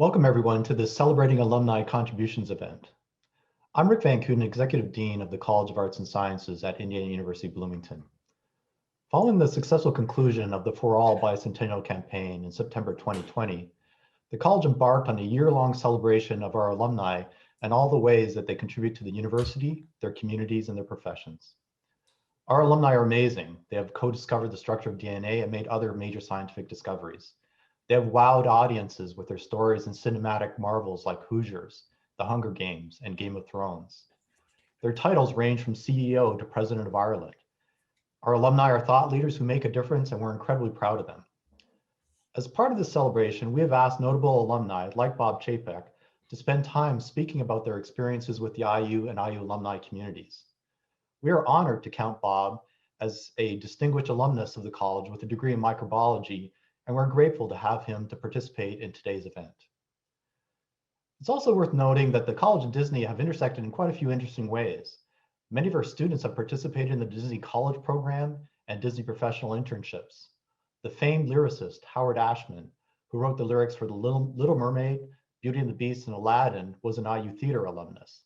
Welcome everyone to this Celebrating Alumni Contributions event. I'm Rick Van Kooten, Executive Dean of the College of Arts and Sciences at Indiana University, Bloomington. Following the successful conclusion of the For All Bicentennial campaign in September 2020, the college embarked on a year-long celebration of our alumni and all the ways that they contribute to the university, their communities, and their professions. Our alumni are amazing. They have co-discovered the structure of DNA and made other major scientific discoveries. They have wowed audiences with their stories and cinematic marvels like Hoosiers, The Hunger Games, and Game of Thrones. Their titles range from CEO to President of Ireland. Our alumni are thought leaders who make a difference, and we're incredibly proud of them. As part of this celebration, we have asked notable alumni like Bob Chapek to spend time speaking about their experiences with the IU and IU alumni communities. We are honored to count Bob as a distinguished alumnus of the college with a degree in microbiology, and we're grateful to have him to participate in today's event. It's also worth noting that the college and Disney have intersected in quite a few interesting ways. Many of our students have participated in the Disney College program and Disney professional internships. The famed lyricist Howard Ashman, who wrote the lyrics for The Little Mermaid, Beauty and the Beast, and Aladdin, was an IU theater alumnus.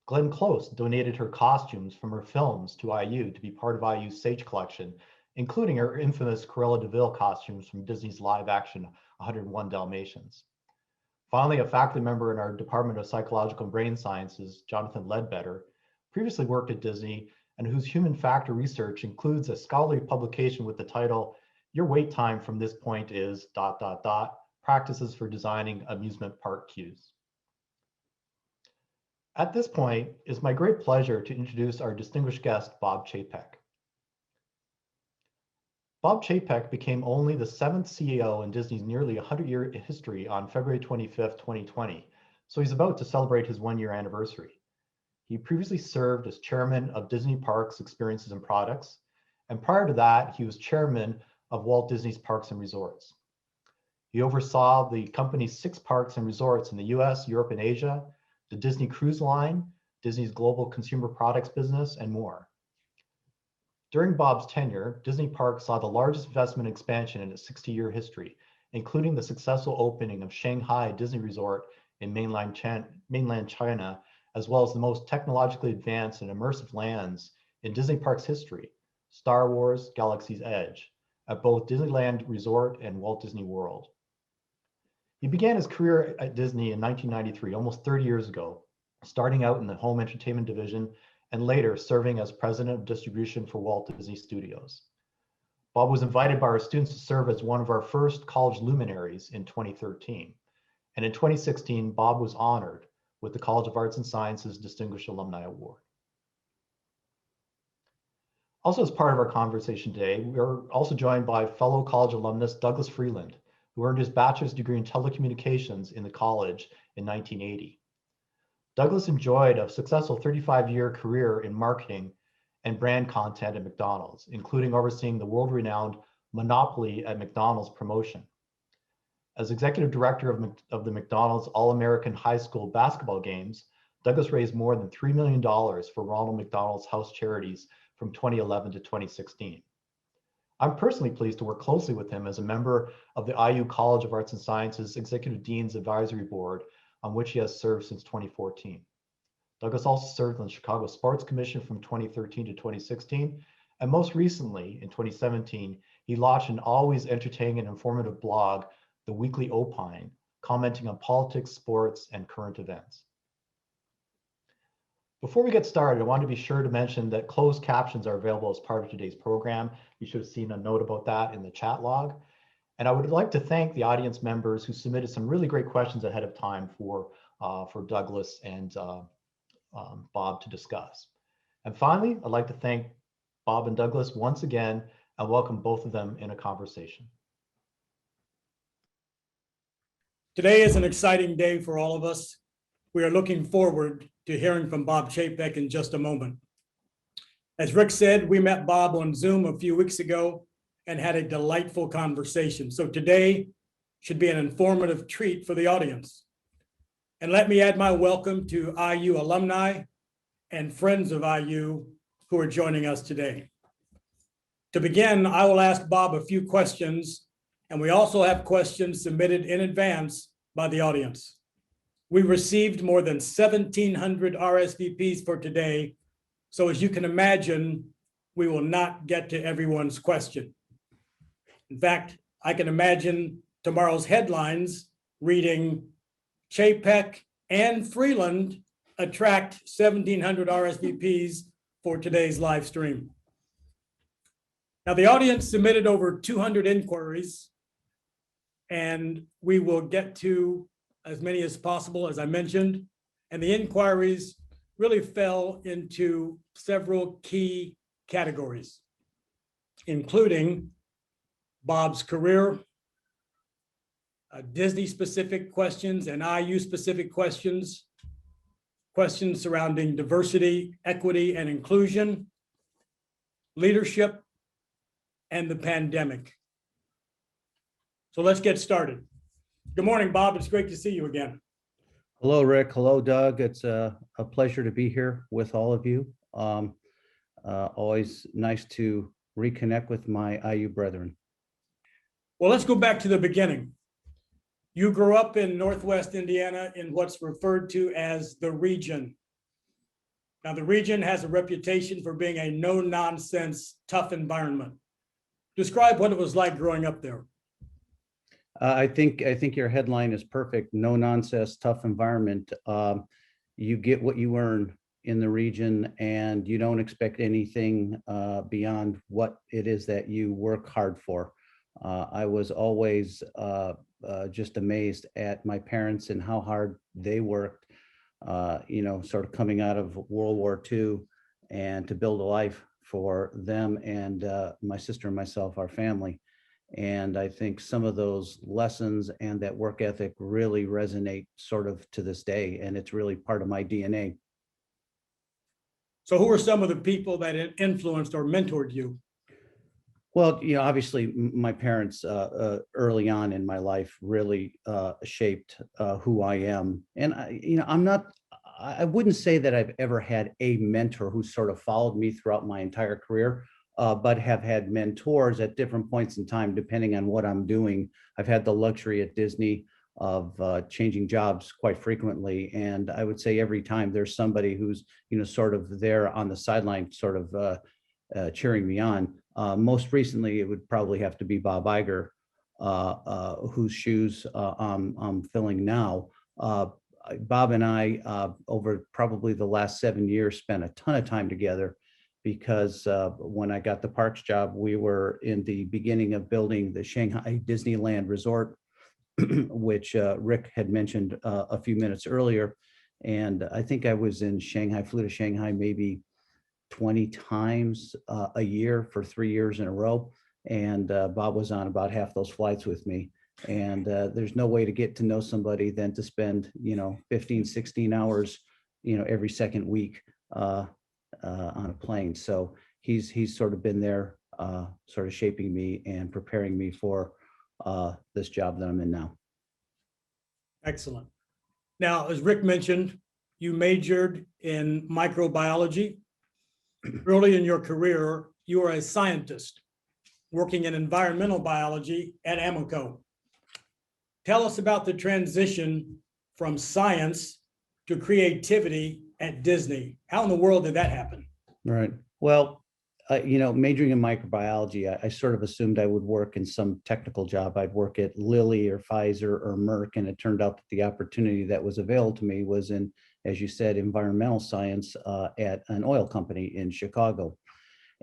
Glenn Close donated her costumes from her films to IU to be part of IU's Sage collection, including her infamous Cruella de Vil costumes from Disney's live-action 101 Dalmatians. Finally, a faculty member in our Department of Psychological and Brain Sciences, Jonathan Ledbetter, previously worked at Disney and whose human factor research includes a scholarly publication with the title, Your Wait Time from This Point is ... Practices for Designing Amusement Park Queues. At this point, it's my great pleasure to introduce our distinguished guest, Bob Chapek. Bob Chapek became only the 7th CEO in Disney's nearly 100-year history on February 25th, 2020, so he's about to celebrate his one-year anniversary. He previously served as chairman of Disney Parks, Experiences and Products, and prior to that, he was chairman of Walt Disney's Parks and Resorts. He oversaw the company's 6 parks and resorts in the US, Europe, and Asia, the Disney Cruise Line, Disney's global consumer products business, and more. During Bob's tenure, Disney Parks saw the largest investment expansion in its 60-year history, including the successful opening of Shanghai Disney Resort in mainland China, as well as the most technologically advanced and immersive lands in Disney Parks history, Star Wars Galaxy's Edge, at both Disneyland Resort and Walt Disney World. He began his career at Disney in 1993, almost 30 years ago, starting out in the home entertainment division and later serving as president of distribution for Walt Disney Studios. Bob was invited by our students to serve as one of our first college luminaries in 2013. And in 2016, Bob was honored with the College of Arts and Sciences Distinguished Alumni Award. Also, as part of our conversation today, we are also joined by fellow college alumnus Douglas Freeland, who earned his bachelor's degree in telecommunications in the college in 1980. Douglas enjoyed a successful 35-year career in marketing and brand content at McDonald's, including overseeing the world-renowned Monopoly at McDonald's promotion. As executive director of the McDonald's All-American High School basketball games, Douglas raised more than $3 million for Ronald McDonald's House charities from 2011 to 2016. I'm personally pleased to work closely with him as a member of the IU College of Arts and Sciences Executive Dean's Advisory Board, on which he has served since 2014. Douglas also served on the Chicago Sports Commission from 2013 to 2016, and most recently, in 2017, he launched an always entertaining and informative blog, The Weekly Opine, commenting on politics, sports, and current events. Before we get started, I want to be sure to mention that closed captions are available as part of today's program. You should have seen a note about that in the chat log. And I would like to thank the audience members who submitted some really great questions ahead of time for Douglas and Bob to discuss. And finally, I'd like to thank Bob and Douglas once again and welcome both of them in a conversation. Today is an exciting day for all of us. We are looking forward to hearing from Bob Chapek in just a moment. As Rick said, we met Bob on Zoom a few weeks ago and had a delightful conversation. So today should be an informative treat for the audience. And let me add my welcome to IU alumni and friends of IU who are joining us today. To begin, I will ask Bob a few questions, and we also have questions submitted in advance by the audience. We received more than 1,700 RSVPs for today, so as you can imagine, we will not get to everyone's question. In fact, I can imagine tomorrow's headlines reading, Chapek and Freeland attract 1,700 RSVPs for today's live stream. Now, the audience submitted over 200 inquiries, and we will get to as many as possible, as I mentioned. And the inquiries really fell into several key categories, including Bob's career, Disney-specific questions and IU-specific questions, questions surrounding diversity, equity, and inclusion, leadership, and the pandemic. So let's get started. Good morning, Bob. It's great to see you again. Hello, Rick. Hello, Doug. It's a pleasure to be here with all of you. Always nice to reconnect with my IU brethren. Well, let's go back to the beginning. You grew up in Northwest Indiana in what's referred to as the region. Now, the region has a reputation for being a no-nonsense, tough environment. Describe what it was like growing up there. I think your headline is perfect. No nonsense, tough environment. You get what you earn in the region, and you don't expect anything beyond what it is that you work hard for. I was always just amazed at my parents and how hard they worked, sort of coming out of World War II, and to build a life for them and my sister and myself, our family. And I think some of those lessons and that work ethic really resonate sort of to this day, and it's really part of my DNA. So who are some of the people that influenced or mentored you? Well, obviously my parents early on in my life really shaped who I am. And I wouldn't say that I've ever had a mentor who sort of followed me throughout my entire career, but have had mentors at different points in time, depending on what I'm doing. I've had the luxury at Disney of changing jobs quite frequently. And I would say every time there's somebody who's, sort of there on the sideline, sort of cheering me on. Most recently, it would probably have to be Bob Iger, whose shoes I'm filling now. Bob and I, over probably the last 7 years, spent a ton of time together, because when I got the parks job, we were in the beginning of building the Shanghai Disneyland resort, which Rick had mentioned a few minutes earlier. And I think I was in Shanghai, flew to Shanghai maybe 20 times a year for 3 years in a row. And Bob was on about half those flights with me. And there's no way to get to know somebody than to spend, 15, 16 hours, every second week on a plane. So he's sort of been there, sort of shaping me and preparing me for this job that I'm in now. Excellent. Now, as Rick mentioned, you majored in microbiology. Early in your career, you were a scientist working in environmental biology at Amoco. Tell us about the transition from science to creativity at Disney. How in the world did that happen? Right. Well, majoring in microbiology, I sort of assumed I would work in some technical job. I'd work at Lilly or Pfizer or Merck, and it turned out that the opportunity that was available to me was in, as you said, environmental science at an oil company in Chicago.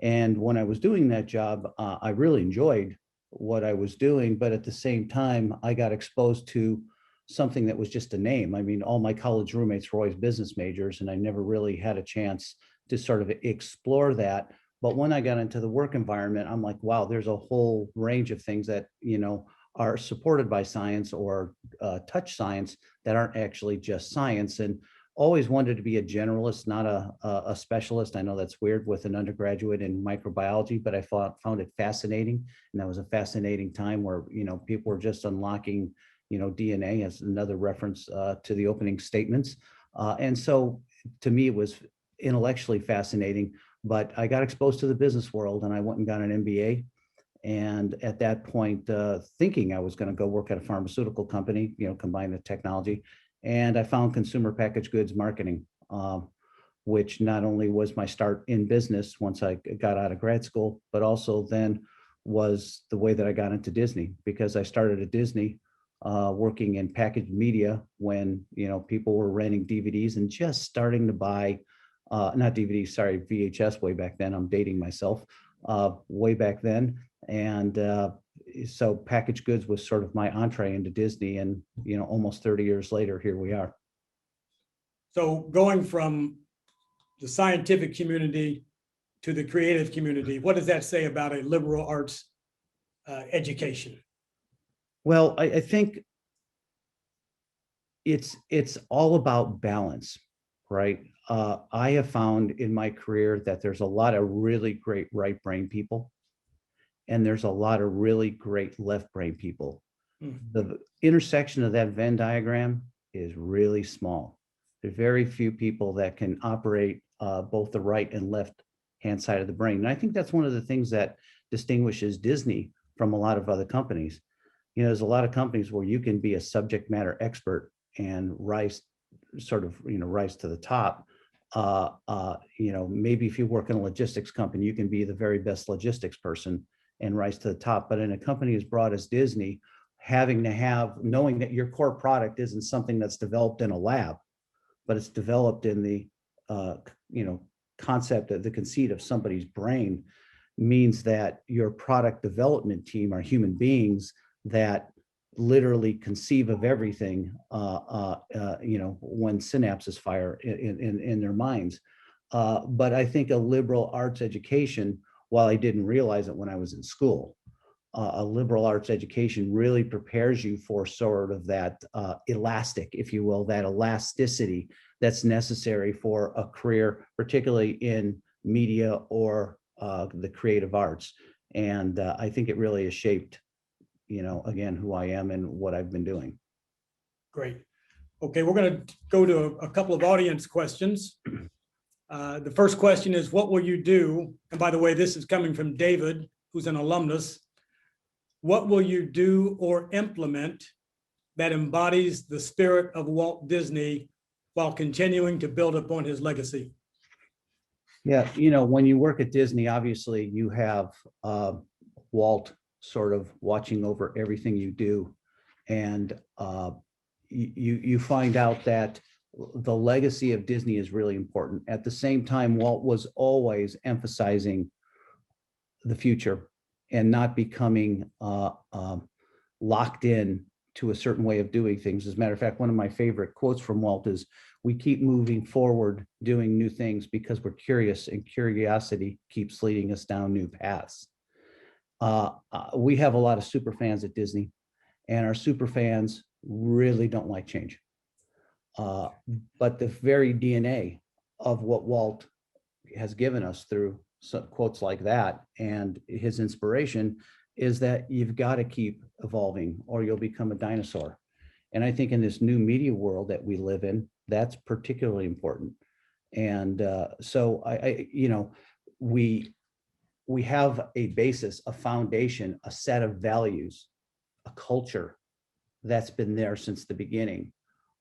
And when I was doing that job, I really enjoyed what I was doing, but at the same time, I got exposed to something that was just a name. I mean, all my college roommates were always business majors, and I never really had a chance to sort of explore that. But when I got into the work environment, I'm like, wow, there's a whole range of things that, are supported by science or touch science that aren't actually just science. And always wanted to be a generalist, not a specialist. I know that's weird with an undergraduate in microbiology, but I found it fascinating. And that was a fascinating time where, people were just unlocking, DNA as another reference to the opening statements. And so to me, it was intellectually fascinating, but I got exposed to the business world and I went and got an MBA. And at that point, thinking I was going to go work at a pharmaceutical company, combine the technology, and I found consumer packaged goods marketing, which not only was my start in business once I got out of grad school, but also then was the way that I got into Disney, because I started at Disney working in packaged media when people were renting DVDs and just starting to buy, not DVDs, sorry, VHS way back then. I'm dating myself, way back then. And so packaged goods was sort of my entree into Disney, and almost 30 years later, here we are. So going from the scientific community to the creative community, what does that say about a liberal arts education? Well, I think it's all about balance, right? I have found in my career that there's a lot of really great right brain people, and there's a lot of really great left brain people. The intersection of that Venn diagram is really small. There's very few people that can operate both the right and left hand side of the brain. And I think that's one of the things that distinguishes Disney from a lot of other companies. There's a lot of companies where you can be a subject matter expert and rise to the top. Maybe if you work in a logistics company, you can be the very best logistics person and rise to the top. But in a company as broad as Disney, knowing that your core product isn't something that's developed in a lab, but it's developed in the concept of the conceit of somebody's brain, means that your product development team are human beings that literally conceive of everything when synapses fire in their minds. But I think a liberal arts education, while I didn't realize it when I was in school, a liberal arts education really prepares you for sort of that elastic, if you will, that elasticity that's necessary for a career, particularly in media or the creative arts. And I think it really has shaped, again, who I am and what I've been doing. Great. Okay, we're going to go to a couple of audience questions. The first question is, what will you do? And by the way, this is coming from David, who's an alumnus. What will you do or implement that embodies the spirit of Walt Disney while continuing to build upon his legacy? Yeah, when you work at Disney, obviously you have Walt sort of watching over everything you do. And you find out that the legacy of Disney is really important. At the same time, Walt was always emphasizing the future and not becoming locked in to a certain way of doing things. As a matter of fact, one of my favorite quotes from Walt is, "We keep moving forward, doing new things because we're curious, and curiosity keeps leading us down new paths." We have a lot of super fans at Disney, and our super fans really don't like change. But the very DNA of what Walt has given us through quotes like that and his inspiration is that you've got to keep evolving or you'll become a dinosaur. And I think in this new media world that we live in, that's particularly important. And so we have a basis, a foundation, a set of values, a culture that's been there since the beginning.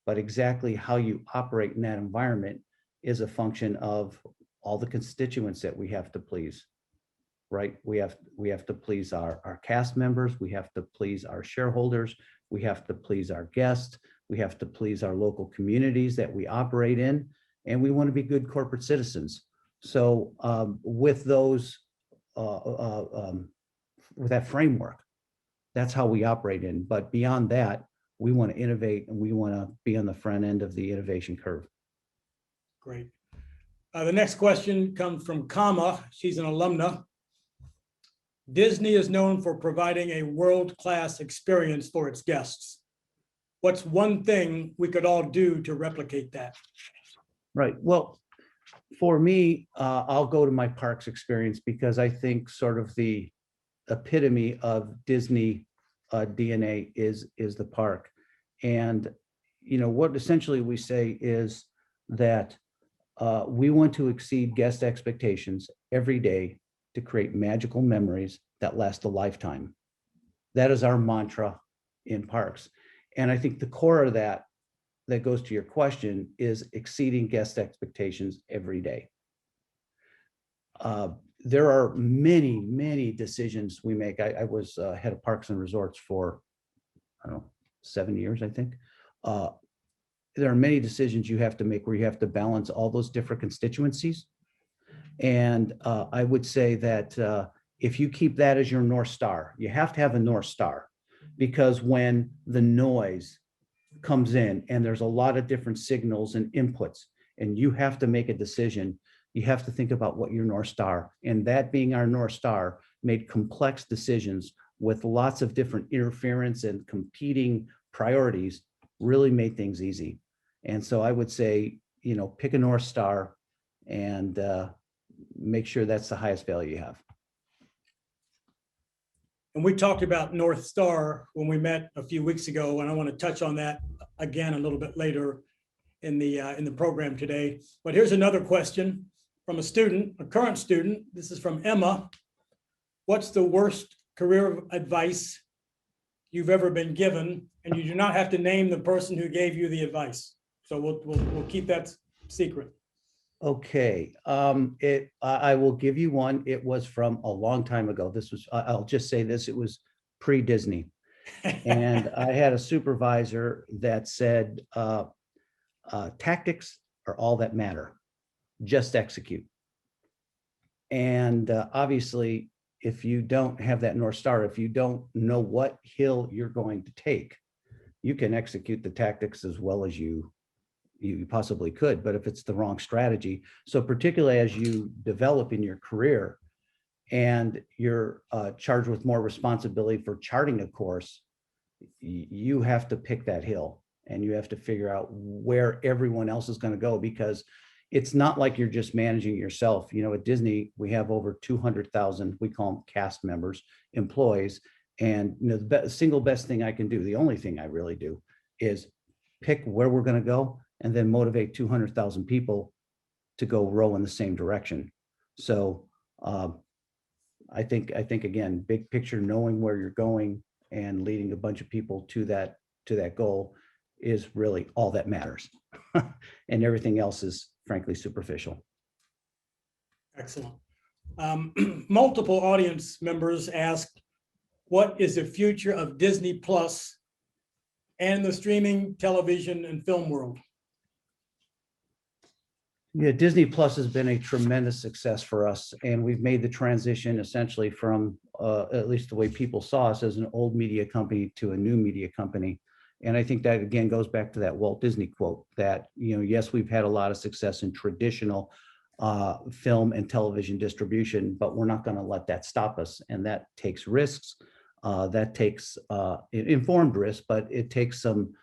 But exactly how you operate in that environment is a function of all the constituents that we have to please, right? We have to please our cast members, we have to please our shareholders, we have to please our guests, we have to please our local communities that we operate in, and we want to be good corporate citizens. So with those, with that framework, that's how we operate in. But beyond that, we want to innovate and we want to be on the front end of the innovation curve. Great. The next question comes from Kama. She's an alumna. Disney is known for providing a world-class experience for its guests. What's one thing we could all do to replicate that? Right. Well, for me, I'll go to my parks experience because I think sort of the epitome of Disney DNA is the park. And, what essentially we say is that we want to exceed guest expectations every day to create magical memories that last a lifetime. That is our mantra in parks. And I think the core of that goes to your question is exceeding guest expectations every day. There are many, many decisions we make. I was head of parks and resorts for, I don't know, 7 years, I think. There are many decisions you have to make where you have to balance all those different constituencies. And I would say that if you keep that as your North Star, you have to have a North Star, because when the noise comes in and there's a lot of different signals and inputs, and you have to make a decision, you have to think about what your North Star, and that being our North Star, made complex decisions with lots of different interference and competing priorities, really made things easy. And so I would say, you know, pick a North Star and make sure that's the highest value you have. And we talked about North Star when we met a few weeks ago, and I want to touch on that again a little bit later in the program today. But here's another question from a student, a current student. This is from Emma. What's the worst career advice you've ever been given? And you do not have to name the person who gave you the advice. So we'll keep that secret. Okay, I will give you one. It was from a long time ago. This was, I'll just say this, it was pre-Disney. And I had a supervisor that said, tactics are all that matter, just execute. And obviously, if you don't have that North Star, if you don't know what hill you're going to take, you can execute the tactics as well as you possibly could, but if it's the wrong strategy. So particularly as you develop in your career and you're charged with more responsibility for charting a course, you have to pick that hill and you have to figure out where everyone else is going to go, because it's not like you're just managing yourself. You know, at Disney, we have over 200,000, we call them cast members, employees. And you know, the single best thing I can do, the only thing I really do, is pick where we're going to go and then motivate 200,000 people to go row in the same direction. So I think again, big picture, knowing where you're going and leading a bunch of people to that goal is really all that matters. And everything else is frankly superficial. Excellent. Multiple audience members asked, what is the future of Disney Plus and the streaming television and film world? Yeah, Disney Plus has been a tremendous success for us, and we've made the transition essentially from, at least the way people saw us, as an old media company to a new media company. And I think that again goes back to that Walt Disney quote that, you know, yes, we've had a lot of success in traditional film and television distribution, but we're not going to let that stop us. And that takes risks. That takes informed risk, but it takes some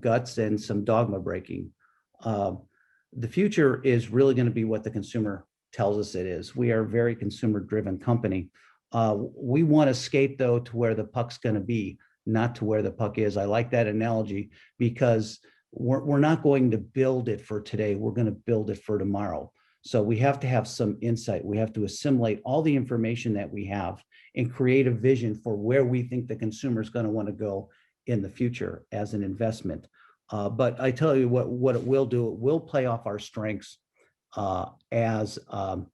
guts and some dogma breaking. The future is really going to be what the consumer tells us it is. We are a very consumer-driven company. We want to skate, though, to where the puck's going to be, not to where the puck is. I like that analogy because we're not going to build it for today. We're going to build it for tomorrow. So we have to have some insight. We have to assimilate all the information that we have and create a vision for where we think the consumer is going to want to go in the future as an investment. But I tell you what it will do, it will play off our strengths as a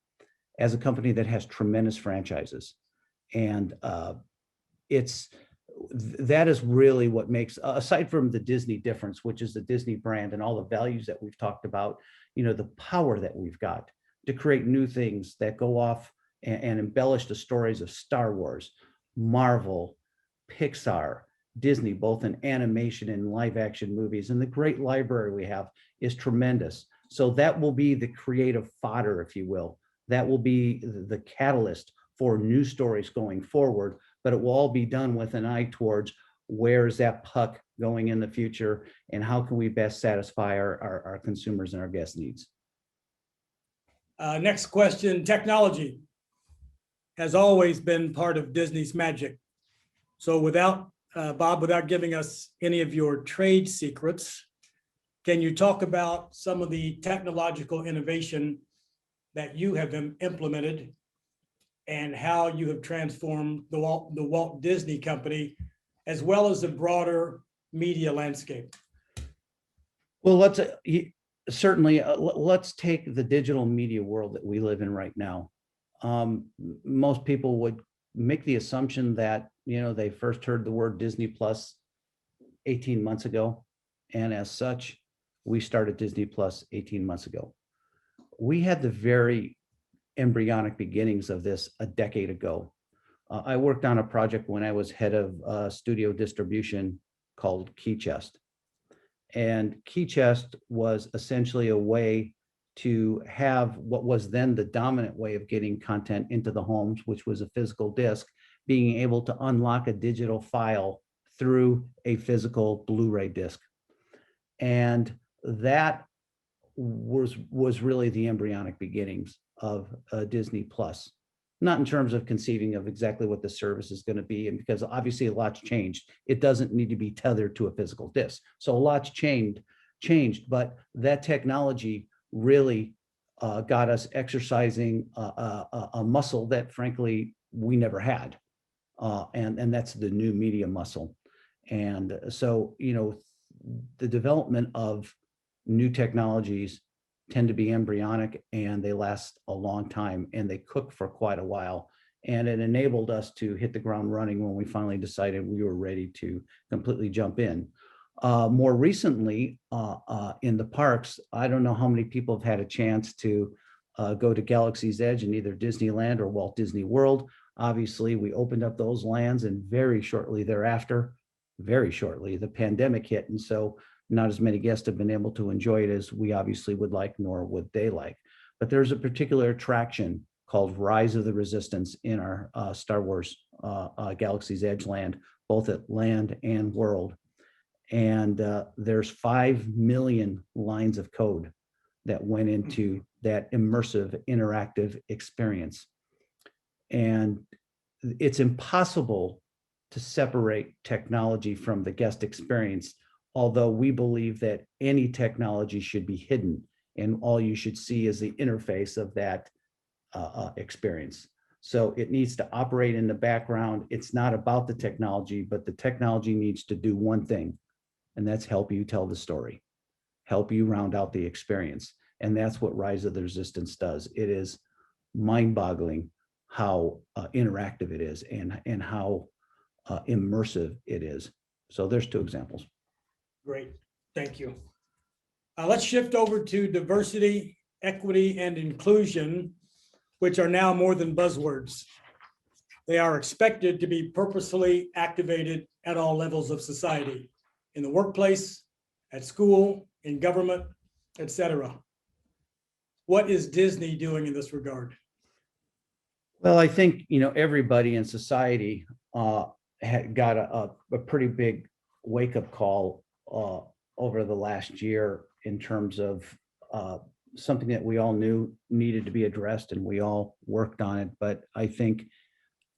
company that has tremendous franchises. And that is really what makes, aside from the Disney difference, which is the Disney brand and all the values that we've talked about, you know, the power that we've got to create new things that go off and embellish the stories of Star Wars, Marvel, Pixar, Disney, both in animation and live action movies, and the great library we have is tremendous. So that will be the creative fodder, if you will. That will be the catalyst for new stories going forward, but it will all be done with an eye towards where is that puck going in the future and how can we best satisfy our consumers and our guest needs. Next question, technology has always been part of Disney's magic. So Bob, without giving us any of your trade secrets, can you talk about some of the technological innovation that you have implemented and how you have transformed the Walt Disney Company, as well as the broader media landscape. Well, certainly let's take the digital media world that we live in right now. Most people would make the assumption that, they first heard the word Disney Plus 18 months ago. And as such, we started Disney Plus 18 months ago. We had the very embryonic beginnings of this a decade ago. I worked on a project when I was head of studio distribution called Key Chest. And Key Chest was essentially a way to have what was then the dominant way of getting content into the homes, which was a physical disc, being able to unlock a digital file through a physical Blu-ray disc. And that was really the embryonic beginnings of Disney Plus. Not in terms of conceiving of exactly what the service is going to be, and because obviously a lot's changed. It doesn't need to be tethered to a physical disc. So a lot's changed, but that technology really got us exercising a muscle that frankly we never had. And that's the new media muscle. And so, the development of new technologies tend to be embryonic, and they last a long time, and they cook for quite a while. And it enabled us to hit the ground running when we finally decided we were ready to completely jump in. More recently, in the parks, I don't know how many people have had a chance to go to Galaxy's Edge in either Disneyland or Walt Disney World. Obviously, we opened up those lands, and very shortly thereafter, the pandemic hit. And so not as many guests have been able to enjoy it as we obviously would like, nor would they like. But there's a particular attraction called Rise of the Resistance in our Star Wars Galaxy's Edge land, both at land and world. And there's 5 million lines of code that went into that immersive interactive experience. And it's impossible to separate technology from the guest experience, although we believe that any technology should be hidden and all you should see is the interface of that experience. So it needs to operate in the background. It's not about the technology, but the technology needs to do one thing, and that's help you tell the story, help you round out the experience. And that's what Rise of the Resistance does. It is mind-boggling how interactive it is and how immersive it is. So there's 2 examples. Great, thank you. Let's shift over to diversity, equity, and inclusion, which are now more than buzzwords. They are expected to be purposefully activated at all levels of society, in the workplace, at school, in government, etc. What is Disney doing in this regard? Well, I think, everybody in society had got a pretty big wake-up call over the last year in terms of something that we all knew needed to be addressed, and we all worked on it. But I think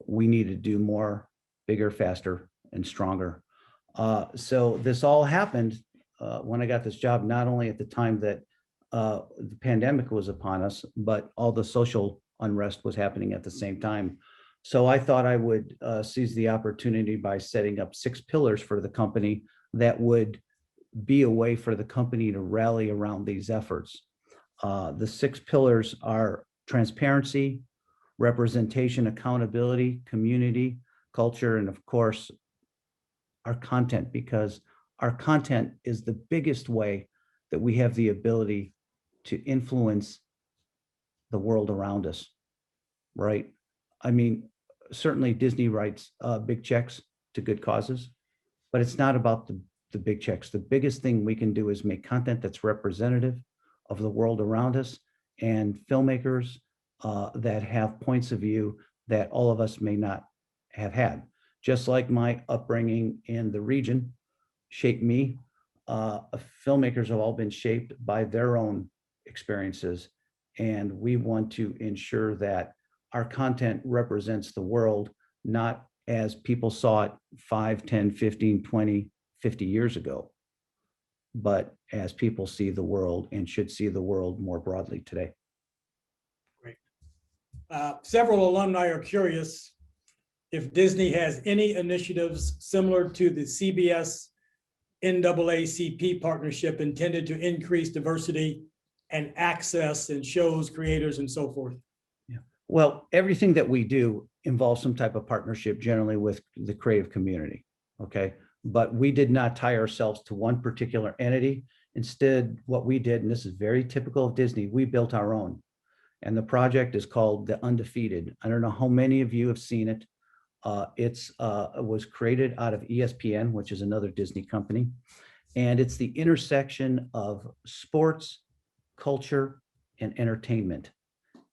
we need to do more, bigger, faster, and stronger. So this all happened when I got this job, not only at the time that the pandemic was upon us, but all the social unrest was happening at the same time. So I thought I would seize the opportunity by setting up 6 pillars for the company that would be a way for the company to rally around these efforts. The 6 pillars are transparency, representation, accountability, community, culture, and of course, our content, because our content is the biggest way that we have the ability to influence the world around us, right? I mean, certainly Disney writes big checks to good causes, but it's not about the big checks. The biggest thing we can do is make content that's representative of the world around us, and filmmakers that have points of view that all of us may not have had. Just like my upbringing in the region shaped me, filmmakers have all been shaped by their own experiences. And we want to ensure that our content represents the world, not as people saw it 5, 10, 15, 20, 50 years ago, but as people see the world and should see the world more broadly today. Great. Several alumni are curious if Disney has any initiatives similar to the CBS NAACP partnership intended to increase diversity and access in shows, creators, and so forth. Yeah. Well, everything that we do involves some type of partnership, generally with the creative community. Okay. But we did not tie ourselves to one particular entity. Instead, what we did, and this is very typical of Disney, we built our own. And the project is called The Undefeated. I don't know how many of you have seen it. It was created out of ESPN, which is another Disney company. And it's the intersection of sports, culture, and entertainment.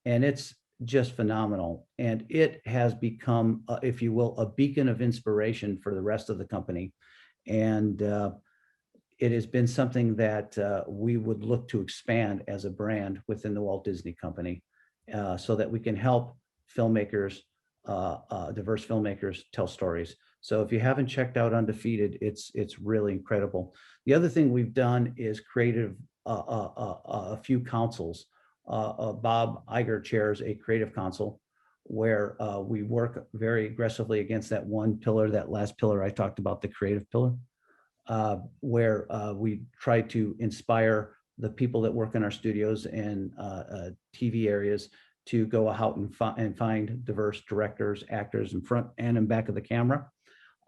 And it's just phenomenal. And it has become, if you will, a beacon of inspiration for the rest of the company. And it has been something that we would look to expand as a brand within the Walt Disney Company, so that we can help filmmakers, diverse filmmakers, tell stories. So if you haven't checked out Undefeated, it's really incredible. The other thing we've done is created a few councils. Bob Iger chairs a creative council where we work very aggressively against that one pillar, that last pillar I talked about, the creative pillar, where we try to inspire the people that work in our studios and TV areas to go out and find diverse directors, actors in front and in back of the camera,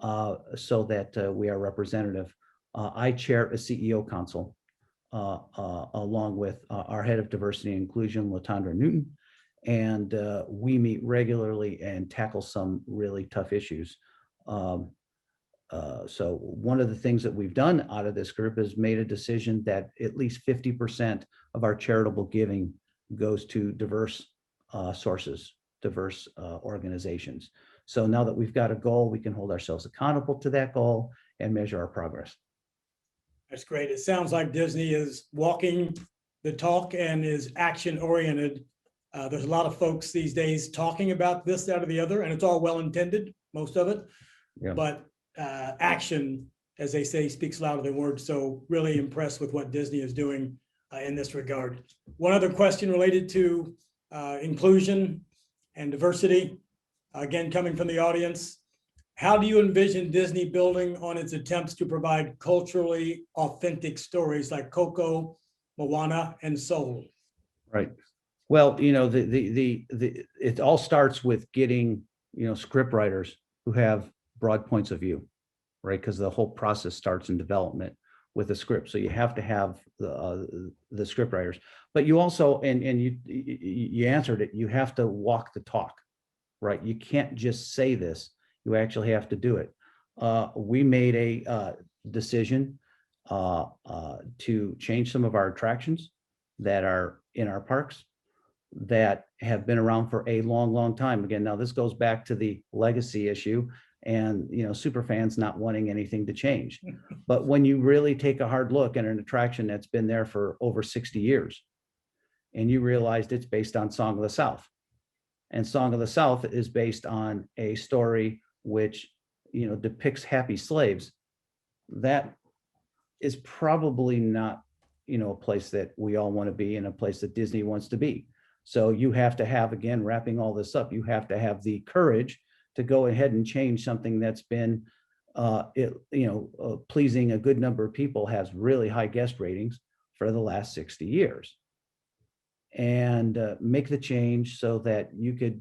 so that we are representative. I chair a CEO council along with our head of diversity and inclusion, Latondra Newton, and we meet regularly and tackle some really tough issues. So one of the things that we've done out of this group is made a decision that at least 50% of our charitable giving goes to diverse sources, diverse organizations. So now that we've got a goal, we can hold ourselves accountable to that goal and measure our progress. That's great. It sounds like Disney is walking the talk and is action oriented. There's a lot of folks these days talking about this, that, or the other, and it's all well intended, most of it. Yeah. But action, as they say, speaks louder than words. So really impressed with what Disney is doing in this regard. One other question related to inclusion and diversity, again, coming from the audience. How do you envision Disney building on its attempts to provide culturally authentic stories like Coco, Moana, and Soul? Right. Well, you know, it all starts with getting, you know, script writers who have broad points of view, right? Because the whole process starts in development with a script. So you have to have the script writers, but you also, and you answered it, you have to walk the talk, right? You can't just say this, you actually have to do it. We made a decision to change some of our attractions that are in our parks that have been around for a long, long time. Again, now this goes back to the legacy issue and, you know, super fans not wanting anything to change. But when you really take a hard look at an attraction that's been there for over 60 years, and you realized it's based on Song of the South, and Song of the South is based on a story which, you know, depicts happy slaves, that is probably not, you know, a place that we all want to be and a place that Disney wants to be. So you have to have, again, wrapping all this up, you have to have the courage to go ahead and change something that's been, pleasing a good number of people, has really high guest ratings for the last 60 years. And make the change so that you could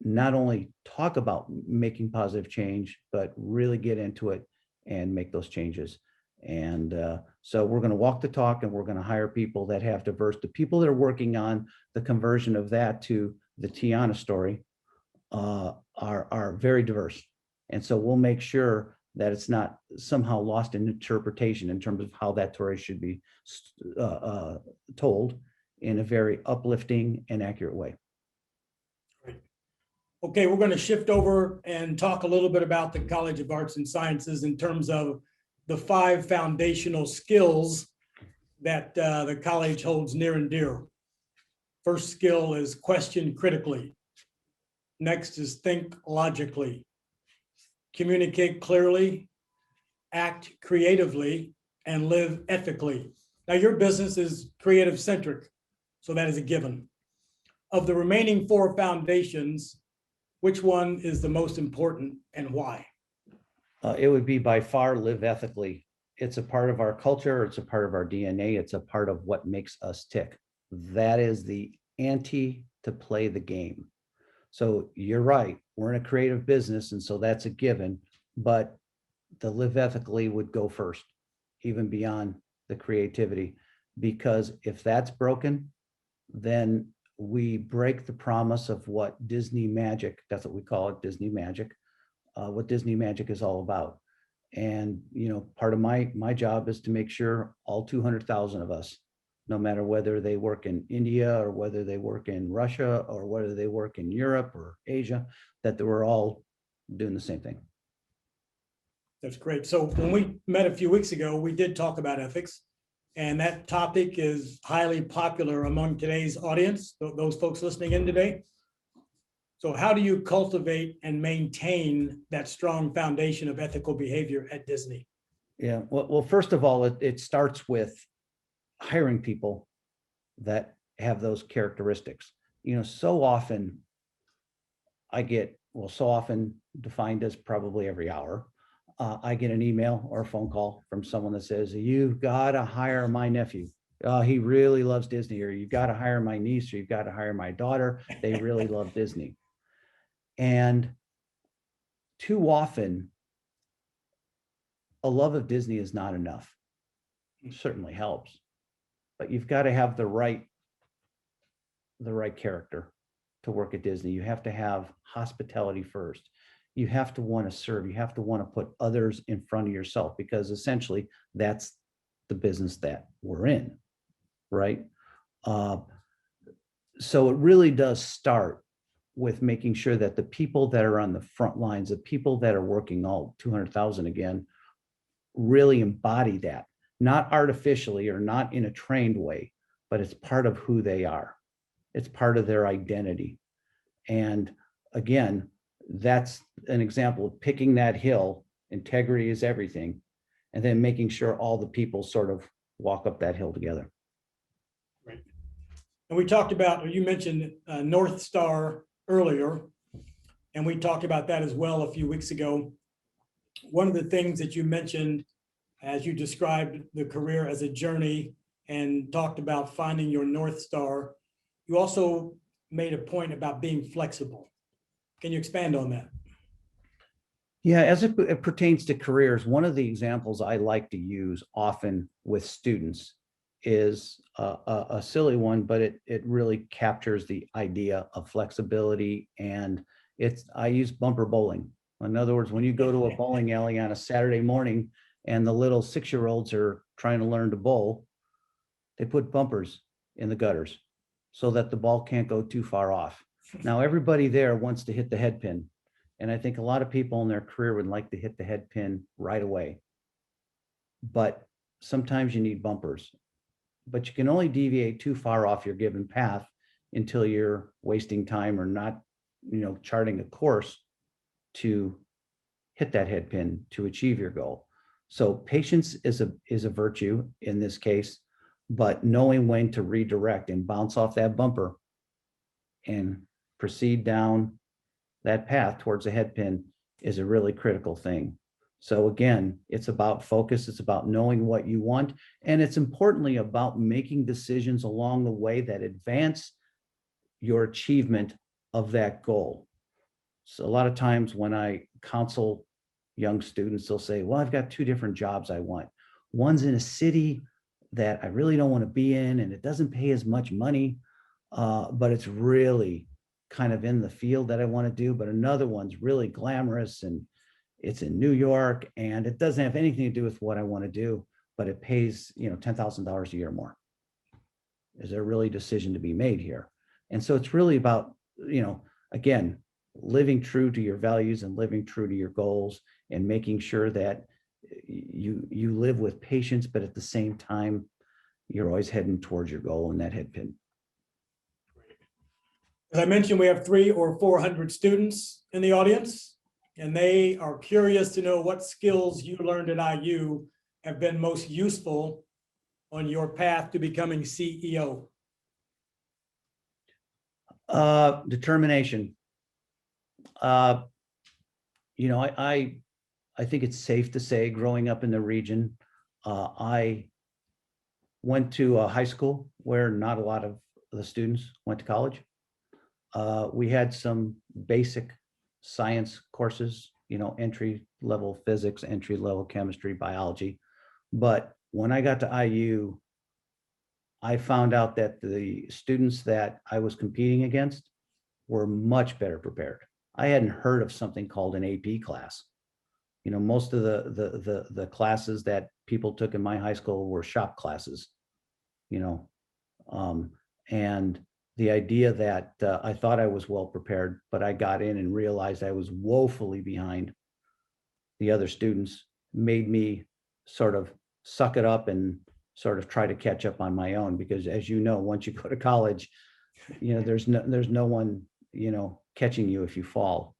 not only talk about making positive change, but really get into it and make those changes. And so we're going to walk the talk, and we're going to hire people that have diverse. The people that are working on the conversion of that to the Tiana story are very diverse. And so we'll make sure that it's not somehow lost in interpretation in terms of how that story should be told in a very uplifting and accurate way. Great. Okay, we're going to shift over and talk a little bit about the College of Arts and Sciences in terms of the 5 foundational skills that the college holds near and dear. First skill is question critically. Next is think logically. Communicate clearly, act creatively, and live ethically. Now, your business is creative centric, so that is a given. Of the remaining four foundations, which one is the most important and why? It would be by far live ethically. It's a part of our culture. It's a part of our DNA. It's a part of what makes us tick. That is the ante to play the game. So you're right. We're in a creative business, and so that's a given. But the live ethically would go first, even beyond the creativity, because if that's broken, then we break the promise of what Disney magic, that's what we call it, Disney magic, what Disney magic is all about. And, part of my job is to make sure all 200,000 of us, no matter whether they work in India or whether they work in Russia or whether they work in Europe or Asia, that we're all doing the same thing. That's great. So when we met a few weeks ago, we did talk about ethics, and that topic is highly popular among today's audience, those folks listening in today. So how do you cultivate and maintain that strong foundation of ethical behavior at Disney? Yeah, well, first of all, it starts with hiring people that have those characteristics. So often so often defined as probably every hour, I get an email or a phone call from someone that says, you've got to hire my nephew. He really loves Disney, or you've got to hire my niece, or you've got to hire my daughter. They really love Disney. And too often, a love of Disney is not enough. It certainly helps, but you've got to have the right character to work at Disney. You have to have hospitality first. You have to want to serve. You have to want to put others in front of yourself, because essentially that's the business that we're in, right? So it really does start with making sure that the people that are on the front lines, the people that are working, all 200,000 again, really embody that, not artificially or not in a trained way, but it's part of who they are. It's part of their identity. And again, that's an example of picking that hill. Integrity is everything. And then making sure all the people sort of walk up that hill together. Right. And we talked about, or you mentioned North Star earlier, and we talked about that as well a few weeks ago. One of the things that you mentioned as you described the career as a journey and talked about finding your North Star, you also made a point about being flexible. Can you expand on that? Yeah, as it pertains to careers, one of the examples I like to use often with students is a silly one, but it really captures the idea of flexibility. And I use bumper bowling. In other words, when you go to a bowling alley on a Saturday morning and the little 6-year-olds are trying to learn to bowl, they put bumpers in the gutters so that the ball can't go too far off. Now, everybody there wants to hit the head pin. And I think a lot of people in their career would like to hit the head pin right away. But sometimes you need bumpers. But you can only deviate too far off your given path until you're wasting time or not, charting a course to hit that head pin to achieve your goal. So patience is a virtue in this case, but knowing when to redirect and bounce off that bumper and proceed down that path towards a head pin is a really critical thing. So again, it's about focus. It's about knowing what you want. And it's importantly about making decisions along the way that advance your achievement of that goal. So a lot of times when I counsel young students, they'll say, well, I've got 2 different jobs I want. One's in a city that I really don't want to be in, and it doesn't pay as much money, but it's really kind of in the field that I want to do. But another one's really glamorous and it's in New York and it doesn't have anything to do with what I want to do, but it pays, $10,000 a year more. Is there really a decision to be made here? And so it's really about, again, living true to your values and living true to your goals and making sure that you live with patience, but at the same time, you're always heading towards your goal and that head pin. As I mentioned, we have 300 or 400 students in the audience, and they are curious to know what skills you learned at IU have been most useful on your path to becoming CEO. Determination. You know, I think it's safe to say, growing up in the region, I went to a high school where not a lot of the students went to college. We had some basic science courses, you know, entry level physics, entry level chemistry, biology. But when I got to IU, I found out that the students that I was competing against were much better prepared. I hadn't heard of something called an AP class. You know, most of the classes that people took in my high school were shop classes, you know, and the idea that I thought I was well prepared, but I got in and realized I was woefully behind the other students, made me sort of suck it up and sort of try to catch up on my own. Because as you know, once you go to college, you know, there's no one, you know, catching you if you fall.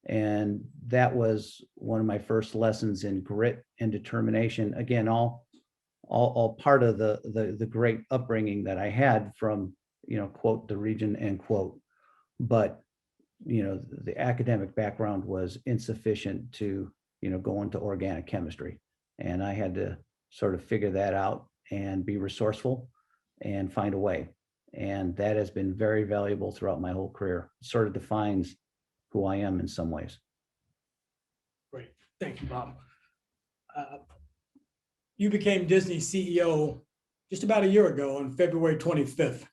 And that was one of my first lessons in grit and determination. Again, all part of the great upbringing that I had from, you know, quote, the region, end quote. But, you know, the academic background was insufficient to, you know, go into organic chemistry. And I had to sort of figure that out and be resourceful and find a way. And that has been very valuable throughout my whole career. It sort of defines who I am in some ways. Great. Thank you, Bob. You became Disney CEO just about a year ago on February 25th.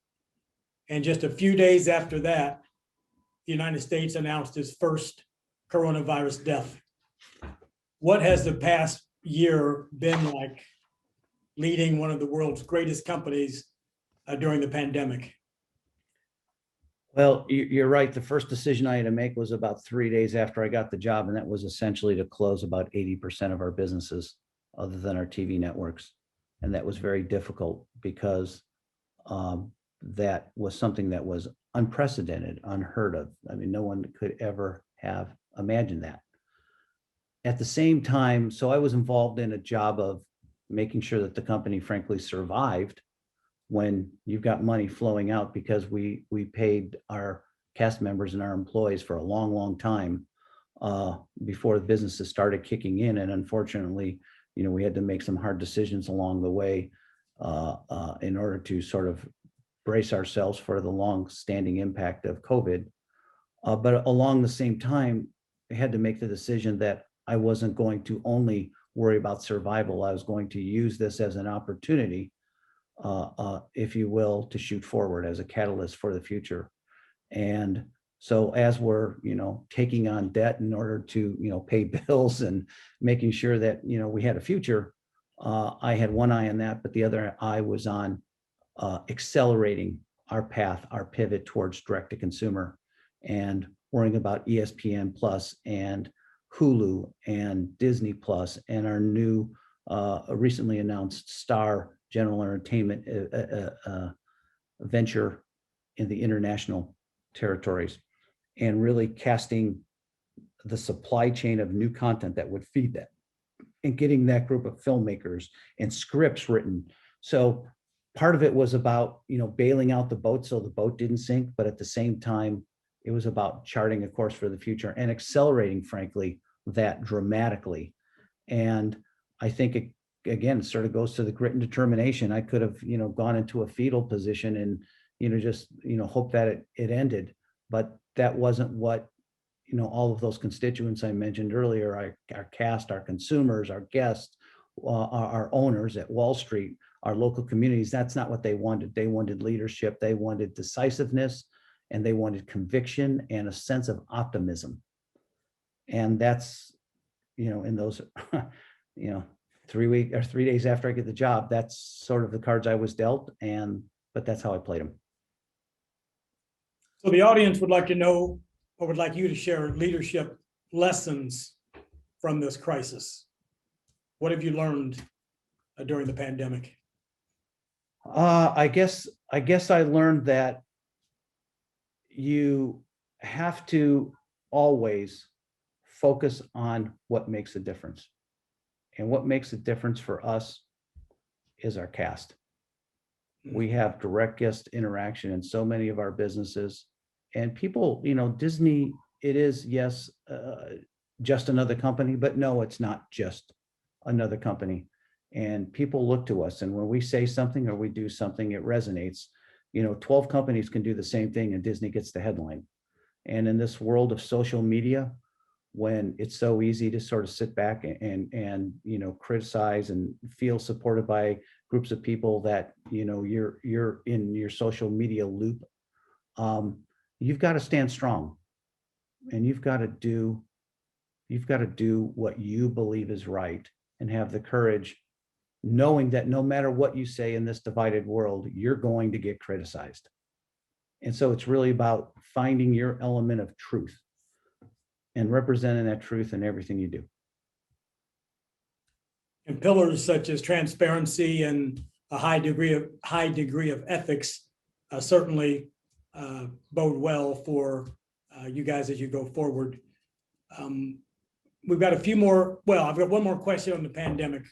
And just a few days after that, the United States announced its first coronavirus death. What has the past year been like leading one of the world's greatest companies during the pandemic? Well, you're right. The first decision I had to make was about 3 days after I got the job, and that was essentially to close about 80% of our businesses other than our TV networks. And that was very difficult because that was something that was unprecedented, unheard of. I mean, no one could ever have imagined that. At the same time, so I was involved in a job of making sure that the company frankly survived when you've got money flowing out, because we paid our cast members and our employees for a long time before the businesses started kicking in. And unfortunately, you know, we had to make some hard decisions along the way in order to sort of brace ourselves for the long-standing impact of COVID. But along the same time, I had to make the decision that I wasn't going to only worry about survival. I was going to use this as an opportunity, if you will, to shoot forward as a catalyst for the future. And so as we're, you know, taking on debt in order to, you know, pay bills and making sure that, you know, we had a future, I had one eye on that, but the other eye was on accelerating our path, our pivot towards direct to consumer, and worrying about ESPN Plus and Hulu and Disney Plus and our new recently announced Star General Entertainment venture in the international territories, and really casting the supply chain of new content that would feed that, and getting that group of filmmakers and scripts written. So part of it was about, you know, bailing out the boat so the boat didn't sink, but at the same time, it was about charting a course for the future and accelerating, frankly, that dramatically. And I think it, again, sort of goes to the grit and determination. I could have, you know, gone into a fetal position and, you know, just, you know, hope that it ended, but that wasn't what, you know, all of those constituents I mentioned earlier, our cast, our consumers, our guests, our owners at Wall Street, our local communities, that's not what they wanted. They wanted leadership, they wanted decisiveness, and they wanted conviction and a sense of optimism. And that's, you know, in those, you know, 3 days after I get the job, that's sort of the cards I was dealt, but that's how I played them. So the audience would like to know, or would like you to share leadership lessons from this crisis. What have you learned during the pandemic? I guess I learned that you have to always focus on what makes a difference. And what makes a difference for us is our cast. We have direct guest interaction in so many of our businesses. And people, Disney, it is, yes, just another company, but no, it's not just another company. And people look to us, and when we say something or we do something, it resonates. 12 companies can do the same thing and Disney gets the headline. And in this world of social media, when it's so easy to sort of sit back and criticize and feel supported by groups of people that you're in your social media loop, you've got to stand strong, and you've got to do what you believe is right, and have the courage, knowing that no matter what you say in this divided world, you're going to get criticized. And so it's really about finding your element of truth and representing that truth in everything you do. And pillars such as transparency and a high degree of ethics certainly bode well for you guys as you go forward. We've got a few more. Well, I've got one more question on the pandemic.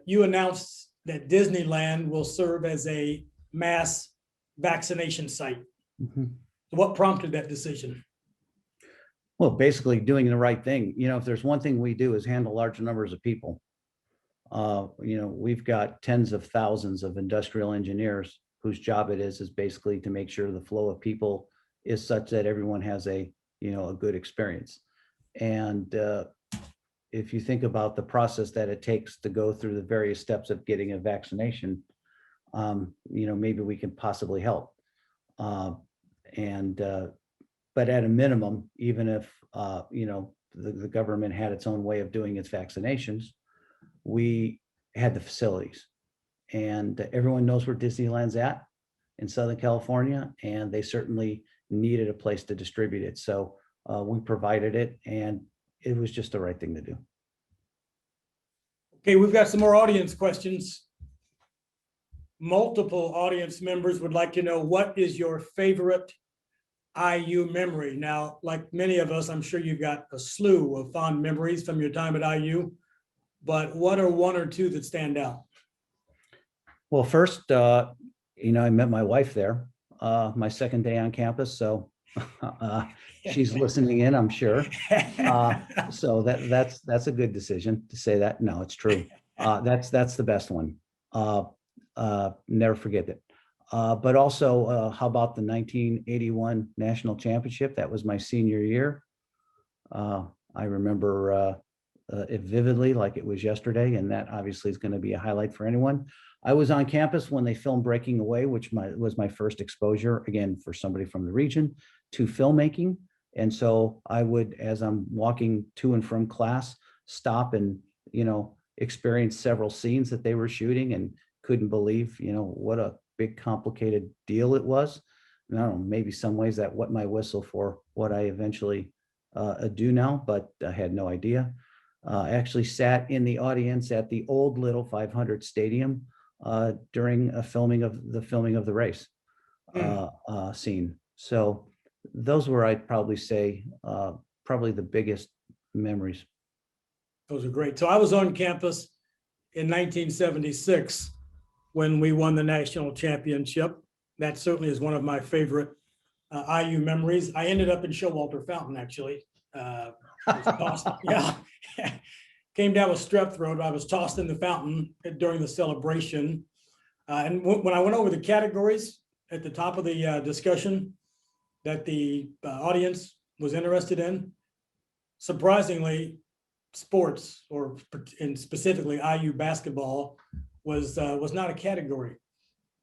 You announced that Disneyland will serve as a mass vaccination site. Mm-hmm. What prompted that decision? Well, basically doing the right thing. If there's one thing we do is handle large numbers of people. We've got tens of thousands of industrial engineers whose job it is basically to make sure the flow of people is such that everyone has a good experience. And if you think about the process that it takes to go through the various steps of getting a vaccination, maybe we can possibly help. But at a minimum, even if the government had its own way of doing its vaccinations, we had the facilities, and everyone knows where Disneyland's at in Southern California, and they certainly needed a place to distribute it. So we provided it, and it was just the right thing to do. Okay, we've got some more audience questions. Multiple audience members would like to know, what is your favorite IU memory? Now, like many of us, I'm sure you've got a slew of fond memories from your time at IU, but what are one or two that stand out? Well, first, I met my wife there, my second day on campus. So she's listening in, I'm sure. So that's a good decision to say that. No, it's true. That's the best one. Never forget it. But also, how about the 1981 national championship? That was my senior year. I remember it vividly, like it was yesterday, and that obviously is going to be a highlight for anyone. I was on campus when they filmed Breaking Away, which was my first exposure, again, for somebody from the region, to filmmaking. And so I would, as I'm walking to and from class, stop and, experience several scenes that they were shooting, and couldn't believe, what a big, complicated deal it was. And I don't know, maybe some ways that wet my whistle for what I eventually do now, but I had no idea. I actually sat in the audience at the old Little 500 Stadium during the filming of the race scene. So those were, I'd probably say, probably the biggest memories. Those are great. So I was on campus in 1976 when we won the national championship. That certainly is one of my favorite IU memories. I ended up in Showalter Fountain, actually. Yeah. Came down with strep throat. I was tossed in the fountain during the celebration. And when I went over the categories at the top of the discussion that the audience was interested in, surprisingly, sports, and specifically IU basketball, was not a category.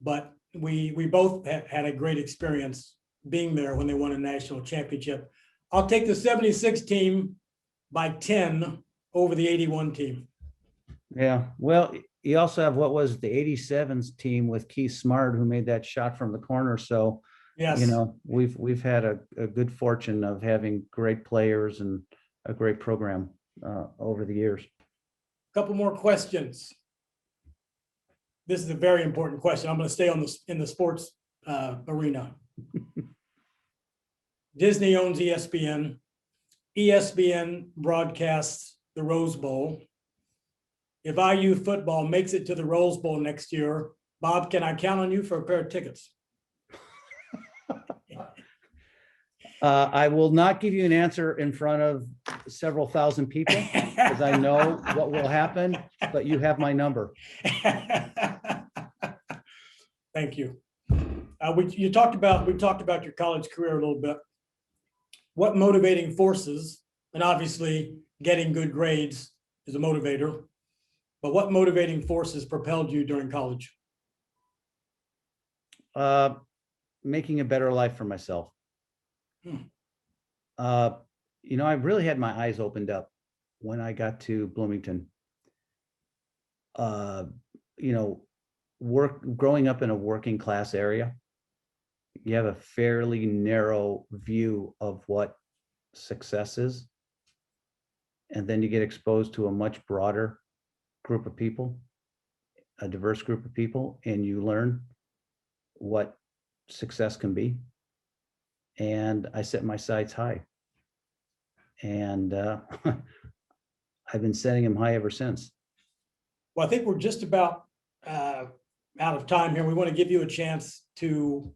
But we both had a great experience being there when they won a national championship. I'll take the 76 team by 10 over the 81 team. Yeah, well, you also have what was the 87s team with Keith Smart, who made that shot from the corner. So, yes, we've had a good fortune of having great players and a great program over the years. A couple more questions. This is a very important question. I'm going to stay in the sports arena. Disney owns ESPN. ESPN broadcasts the Rose Bowl. If IU football makes it to the Rose Bowl next year, Bob, can I count on you for a pair of tickets? I will not give you an answer in front of several thousand people because I know what will happen, but you have my number. Thank you. We talked about your college career a little bit. What motivating forces, and obviously getting good grades is a motivator, but what motivating forces propelled you during college? Making a better life for myself. I really had my eyes opened up when I got to Bloomington. Growing up in a working class area, you have a fairly narrow view of what success is. And then you get exposed to a much broader group of people, a diverse group of people, and you learn what success can be. And I set my sights high. And I've been setting them high ever since. Well, I think we're just about out of time here. We want to give you a chance to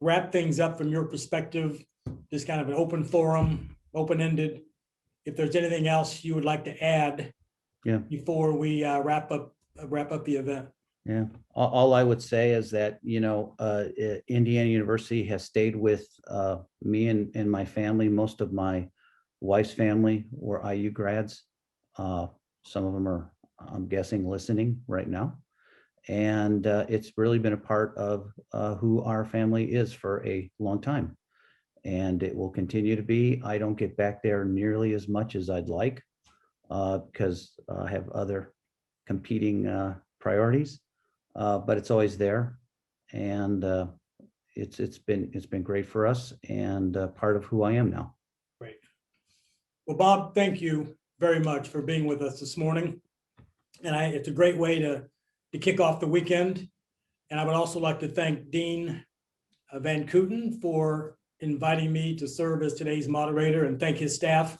wrap things up from your perspective, just kind of an open forum, open-ended. If there's anything else you would like to add before we wrap up the event. Yeah, all I would say is that, Indiana University has stayed with me and my family. Most of my wife's family were IU grads. Some of them are, I'm guessing, listening right now. And it's really been a part of who our family is for a long time. And it will continue to be. I don't get back there nearly as much as I'd like because I have other competing priorities, but it's always there. And it's been great for us and part of who I am now. Great. Well, Bob, thank you very much for being with us this morning. And it's a great way to kick off the weekend. And I would also like to thank Dean Van Kooten for inviting me to serve as today's moderator, and thank his staff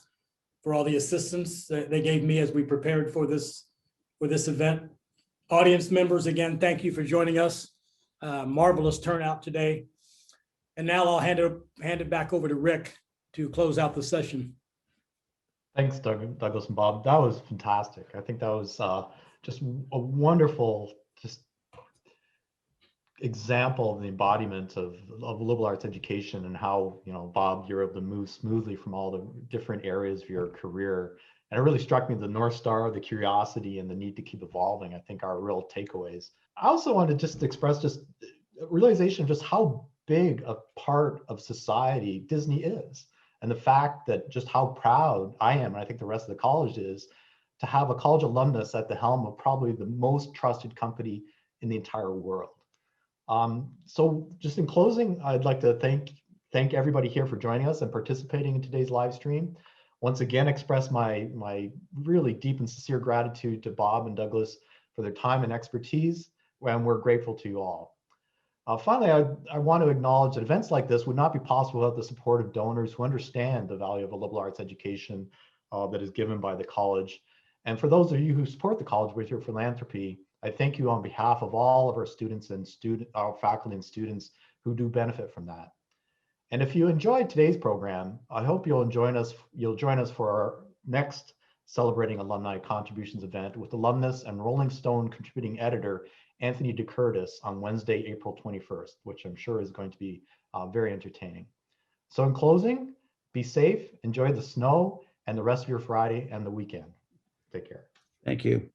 for all the assistance that they gave me as we prepared for this event. Audience members, again, thank you for joining us. Marvelous turnout today. And now I'll hand it back over to Rick to close out the session. Thanks, Douglas and Bob. That was fantastic. I think that was just a wonderful example of the embodiment of liberal arts education and how, Bob, you're able to move smoothly from all the different areas of your career. And it really struck me the North Star, the curiosity, and the need to keep evolving, I think, are real takeaways. I also wanted to just express just a realization of just how big a part of society Disney is. And the fact that just how proud I am, and I think the rest of the college is, to have a college alumnus at the helm of probably the most trusted company in the entire world. So just in closing, I'd like to thank everybody here for joining us and participating in today's live stream. Once again, express my really deep and sincere gratitude to Bob and Douglas for their time and expertise, and we're grateful to you all. Finally, I want to acknowledge that events like this would not be possible without the support of donors who understand the value of a liberal arts education that is given by the college. And for those of you who support the college with your philanthropy, I thank you on behalf of all of our students and our faculty and students who do benefit from that. And if you enjoyed today's program, I hope you'll join us for our next Celebrating Alumni Contributions event with alumnus and Rolling Stone contributing editor Anthony DeCurtis on Wednesday, April 21st, which I'm sure is going to be very entertaining. So in closing, be safe, enjoy the snow and the rest of your Friday and the weekend. Take care. Thank you.